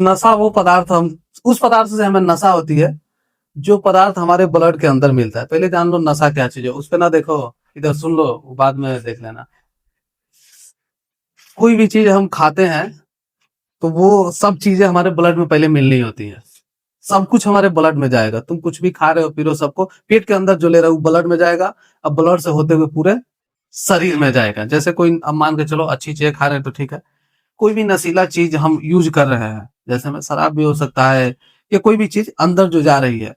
नशा वो पदार्थ हम उस पदार्थ से हमें नशा होती है जो पदार्थ हमारे ब्लड के अंदर मिलता है। पहले जान लो नशा क्या चीज है, उस पे ना देखो, इधर सुन लो, बाद में देख लेना। कोई भी चीज हम खाते हैं तो वो सब चीजें हमारे ब्लड में पहले मिलनी होती है। सब कुछ हमारे ब्लड में जाएगा। तुम कुछ भी खा रहे हो पी रहे हो, सबको पेट के अंदर जो ले रहे हो ब्लड में जाएगा। अब ब्लड से होते हुए पूरे शरीर में जाएगा। जैसे कोई, अब मान के चलो अच्छी चीजें खा रहे हैं तो ठीक है। कोई भी नशीला चीज हम यूज कर रहे हैं, जैसे में शराब भी हो सकता है, या कोई भी चीज अंदर जो जा रही है,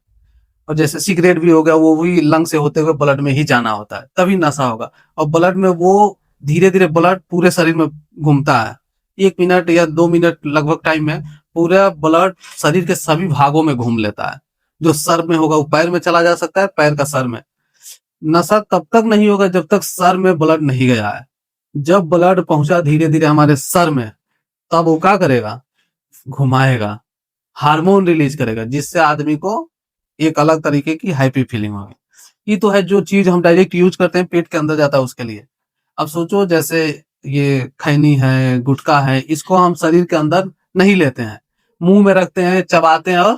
और जैसे सिगरेट भी हो गया, वो भी लंग से होते हुए ब्लड में ही जाना होता है, तभी नशा होगा। और ब्लड में वो धीरे धीरे ब्लड पूरे शरीर में घूमता है। 1 मिनट या 2 मिनट लगभग टाइम में पूरा ब्लड शरीर के सभी भागों में घूम लेता है। जो सर में होगा वो पैर में चला जा सकता है, पैर का सर में। नशा तब तक नहीं होगा जब तक सर में ब्लड नहीं गया है। जब ब्लड पहुंचा धीरे धीरे हमारे सर में, तब वो क्या करेगा, घुमाएगा, हार्मोन रिलीज करेगा, जिससे आदमी को एक अलग तरीके की हैप्पी फीलिंग होगी। ये तो है जो चीज हम डायरेक्ट यूज करते हैं, पेट के अंदर जाता है उसके लिए। अब सोचो, जैसे ये खैनी है, गुटखा है, इसको हम शरीर के अंदर नहीं लेते हैं, मुंह में रखते हैं, चबाते हैं और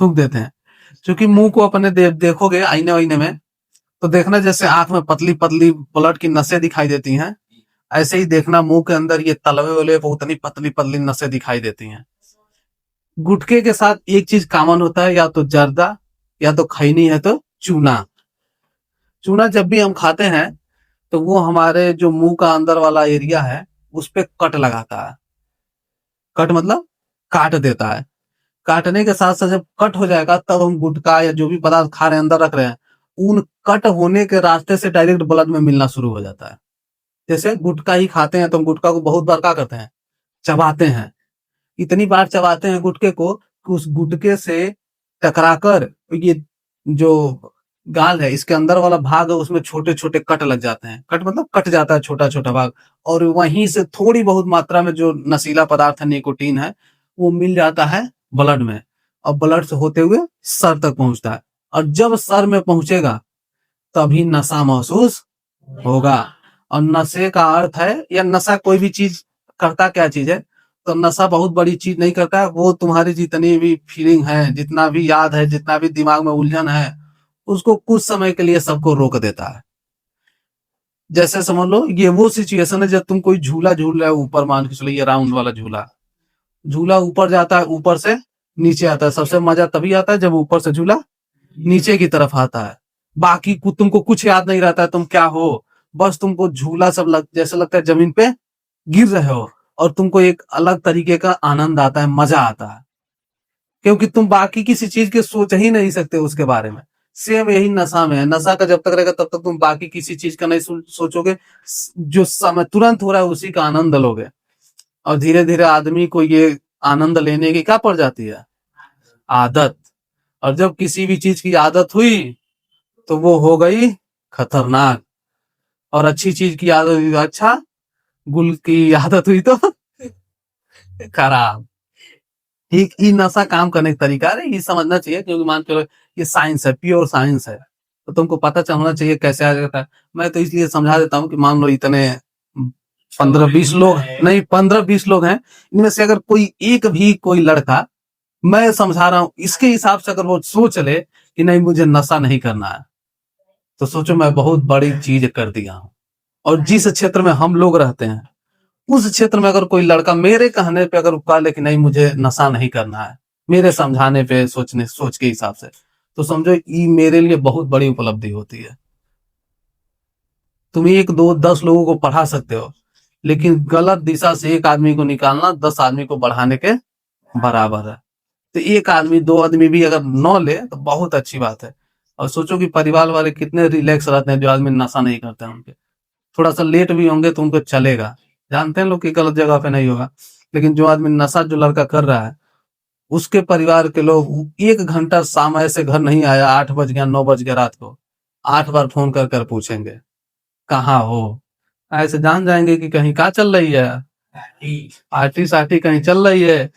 थूक देते हैं। क्योंकि मुंह को अपने देखोगे आईने वाईने में, तो देखना जैसे आंख में पतली पतली ब्लड की नसें दिखाई देती हैं, ऐसे ही देखना मुंह के अंदर ये तलवे वाले उतनी पतली पतली नसें दिखाई देती हैं। गुटखे के साथ एक चीज कॉमन होता है, या तो जर्दा, या तो खैनी है तो चूना। चूना जब भी हम खाते हैं तो वो हमारे जो मुंह का अंदर वाला एरिया है उस पे कट लगाता है। कट मतलब काट देता है। काटने के साथ साथ जब कट हो जाएगा तब हम गुटखा या जो भी पदार्थ खा रहे हैं अंदर रख रहे हैं, उन कट होने के रास्ते से डायरेक्ट ब्लड में मिलना शुरू हो जाता है। जैसे गुटखा ही खाते हैं तो हम गुटखा को बहुत बार क्या करते हैं, चबाते हैं। इतनी बार चबाते हैं गुटके को कि उस गुटके से टकराकर ये जो गाल है, इसके अंदर वाला भाग है, उसमें छोटे छोटे कट लग जाते हैं। कट मतलब कट जाता है छोटा छोटा भाग, और वहीं से थोड़ी बहुत मात्रा में जो नशीला पदार्थ है, निकोटीन है, वो मिल जाता है ब्लड में, और ब्लड से होते हुए सर तक पहुंचता है। और जब सर में पहुंचेगा तभी नशा महसूस होगा। और नशे का अर्थ है, या नशा कोई भी चीज करता क्या चीज है, तो नशा बहुत बड़ी चीज नहीं करता है। वो तुम्हारी जितनी भी फीलिंग है, जितना भी याद है, जितना भी दिमाग में उलझन है, उसको कुछ समय के लिए सबको रोक देता है। जैसे समझ लो ये वो सिचुएशन है जब तुम कोई झूला झूल रहे हो ऊपर, मान के चलो ये राउंड वाला झूला, झूला ऊपर जाता है, ऊपर से नीचे आता है। सबसे मजा तभी आता है जब ऊपर से झूला नीचे की तरफ आता है। बाकी तुमको कुछ याद नहीं रहता है तुम क्या हो, बस तुमको झूला सब जैसे लगता है जमीन पे गिर रहे हो, और तुमको एक अलग तरीके का आनंद आता है, मजा आता है, क्योंकि तुम बाकी किसी चीज के सोच ही नहीं सकते उसके बारे में। सेम यही नशा में है। नशा का जब तक रहेगा तब तक तुम बाकी किसी चीज का नहीं सोचोगे। जो समय तुरंत हो रहा है उसी का आनंद लोगे। और धीरे धीरे आदमी को ये आनंद लेने की क्या पड़ जाती है, आदत। और जब किसी भी चीज की आदत हुई तो वो हो गई खतरनाक। और अच्छी चीज की आदत हुई तो अच्छा, गुल की आदत हुई तो खराब। ठीक, ये नशा काम करने का तरीका है, ये समझना चाहिए। क्योंकि मान चलो ये साइंस है, प्योर साइंस है, तो तुमको पता चलना चाहिए कैसे आ जाता है। मैं तो इसलिए समझा देता हूँ कि मान लो इतने 15-20 लोग नहीं, 15-20 लोग हैं, इनमें से अगर कोई एक भी कोई लड़का, मैं समझा रहा हूँ इसके हिसाब से, अगर वो सोच ले कि नहीं मुझे नशा नहीं करना है, तो सोचो मैं बहुत बड़ी चीज कर दिया हूँ। और जिस क्षेत्र में हम लोग रहते हैं उस क्षेत्र में अगर कोई लड़का मेरे कहने पे अगर कह ले कि नहीं मुझे नशा नहीं करना है, मेरे समझाने पे, सोच के हिसाब से, तो समझो ये मेरे लिए बहुत बड़ी उपलब्धि होती है। तुम एक दो 10 लोगों को पढ़ा सकते हो, लेकिन गलत दिशा से एक आदमी को निकालना 10 आदमी को बढ़ाने के बराबर है। तो एक आदमी 2 आदमी भी अगर न ले तो बहुत अच्छी बात है। और सोचो कि परिवार वाले कितने रिलैक्स रहते हैं जो आदमी नशा नहीं करते हैं। उनके थोड़ा सा लेट भी होंगे तो उनको चलेगा, जानते हैं लोग कि गलत जगह पे नहीं होगा। लेकिन जो आदमी नशा जो लड़का कर रहा है, उसके परिवार के लोग 1 घंटा समय से घर नहीं आया, 8 बज गया 9 बज गया रात को, 8 बार फोन कर कर पूछेंगे कहाँ हो। ऐसे जान जाएंगे कि कहीं क्या चल रही है, पार्टी सार्टी कहीं चल रही है।